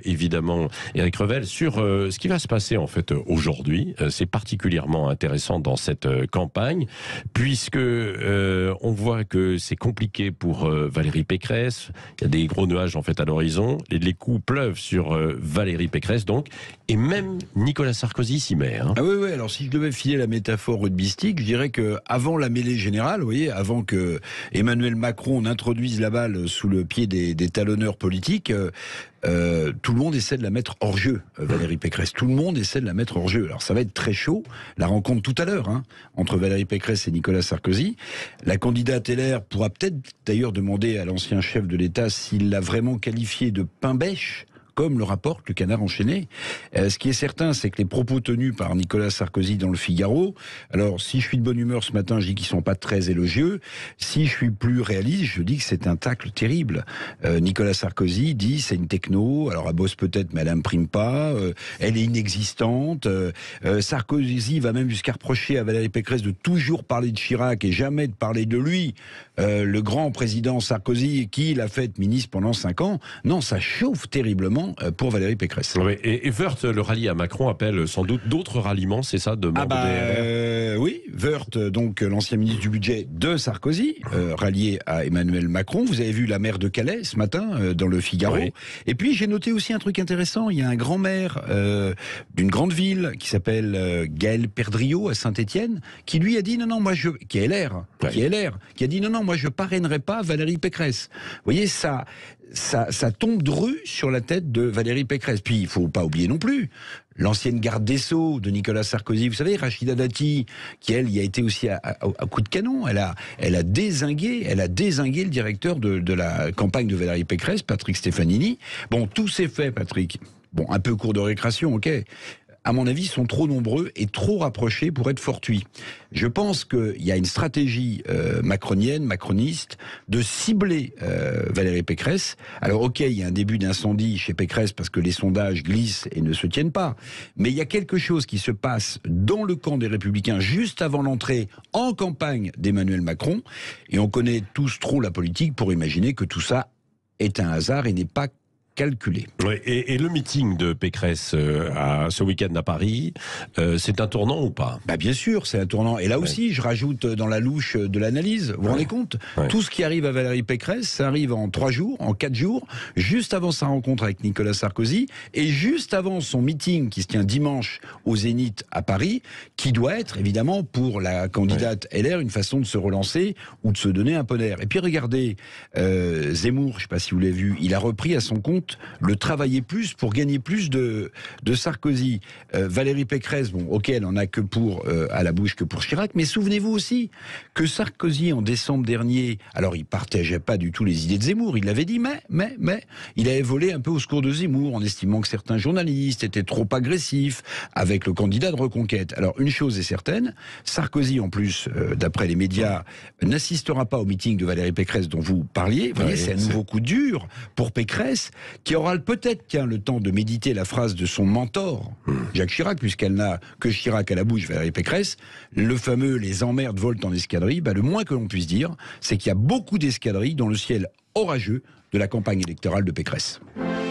Évidemment, Éric Revel, sur ce qui va se passer en fait aujourd'hui. C'est particulièrement intéressant dans cette campagne, puisque on voit que c'est compliqué pour Valérie Pécresse. Il y a des gros nuages en fait à l'horizon. Les coups pleuvent sur Valérie Pécresse, donc, et même Nicolas Sarkozy s'y met. Hein. Ah oui, alors si je devais filer la métaphore rugbystique, je dirais que avant la mêlée générale, vous voyez, avant que Emmanuel Macron introduise la balle sous le pied des talonneurs politiques, tout le monde essaie de la mettre hors jeu, Valérie Pécresse. Tout le monde essaie de la mettre hors jeu. Alors ça va être très chaud, la rencontre tout à l'heure, entre Valérie Pécresse et Nicolas Sarkozy. La candidate LR pourra peut-être d'ailleurs demander à l'ancien chef de l'État s'il l'a vraiment qualifié de pain-bêche, comme le rapporte le Canard enchaîné. Ce qui est certain, c'est que les propos tenus par Nicolas Sarkozy dans le Figaro, alors si je suis de bonne humeur ce matin, je dis qu'ils sont pas très élogieux. Si je suis plus réaliste, je dis que c'est un tacle terrible. Nicolas Sarkozy dit c'est une techno, alors elle bosse peut-être mais elle imprime pas, elle est inexistante. Sarkozy va même jusqu'à reprocher à Valérie Pécresse de toujours parler de Chirac et jamais de parler de lui, le grand président Sarkozy qui l'a fait ministre pendant 5 ans. Non, ça chauffe terriblement pour Valérie Pécresse. Oui, et Woerth, le rallye à Macron, appelle sans doute d'autres ralliements, c'est ça, de membres des LR. Oui, Woerth, donc l'ancien ministre du budget de Sarkozy, rallié à Emmanuel Macron. Vous avez vu la maire de Calais ce matin dans le Figaro. Oui. Et puis j'ai noté aussi un truc intéressant. Il y a un grand maire d'une grande ville qui s'appelle Gaël Perdriau à Saint-Étienne, qui lui a dit non, moi qui est LR, qui a dit non, moi je parrainerai pas Valérie Pécresse. Vous voyez ça tombe dru sur la tête de Valérie Pécresse. Puis il faut pas oublier non plus l'ancienne garde des Sceaux de Nicolas Sarkozy, vous savez, Rachida Dati, qui elle y a été aussi à coup de canon. Elle a dézingué le directeur de la campagne de Valérie Pécresse, Patrick Stefanini. Bon, tout s'est fait, Patrick. Bon, un peu court de récréation, ok. À mon avis, sont trop nombreux et trop rapprochés pour être fortuits. Je pense qu'il y a une stratégie macroniste, de cibler Valérie Pécresse. Alors ok, il y a un début d'incendie chez Pécresse parce que les sondages glissent et ne se tiennent pas. Mais il y a quelque chose qui se passe dans le camp des Républicains juste avant l'entrée en campagne d'Emmanuel Macron. Et on connaît tous trop la politique pour imaginer que tout ça est un hasard et n'est pas calculé. Oui, et le meeting de Pécresse ce week-end à Paris, c'est un tournant ou pas ? Bien sûr, c'est un tournant. Et là aussi, je rajoute dans la louche de l'analyse, vous vous rendez compte ? Tout ce qui arrive à Valérie Pécresse, ça arrive en 3 jours, en 4 jours, juste avant sa rencontre avec Nicolas Sarkozy, et juste avant son meeting qui se tient dimanche au Zénith à Paris, qui doit être, évidemment, pour la candidate LR, une façon de se relancer ou de se donner un peu d'air. Et puis regardez, Zemmour, je ne sais pas si vous l'avez vu, il a repris à son compte le travailler plus pour gagner plus de Sarkozy. Valérie Pécresse, bon, ok, elle en a que à la bouche que pour Chirac, mais souvenez-vous aussi que Sarkozy, en décembre dernier, alors il partageait pas du tout les idées de Zemmour, il l'avait dit, mais, il avait volé un peu au secours de Zemmour en estimant que certains journalistes étaient trop agressifs avec le candidat de Reconquête. Alors, une chose est certaine, Sarkozy, en plus, d'après les médias, n'assistera pas au meeting de Valérie Pécresse dont vous parliez. Vous voyez, c'est un nouveau coup dur pour Pécresse, qui aura peut-être le temps de méditer la phrase de son mentor, Jacques Chirac, puisqu'elle n'a que Chirac à la bouche, Valérie Pécresse, le fameux « les emmerdes volent en escadrille », le moins que l'on puisse dire, c'est qu'il y a beaucoup d'escadrilles dans le ciel orageux de la campagne électorale de Pécresse.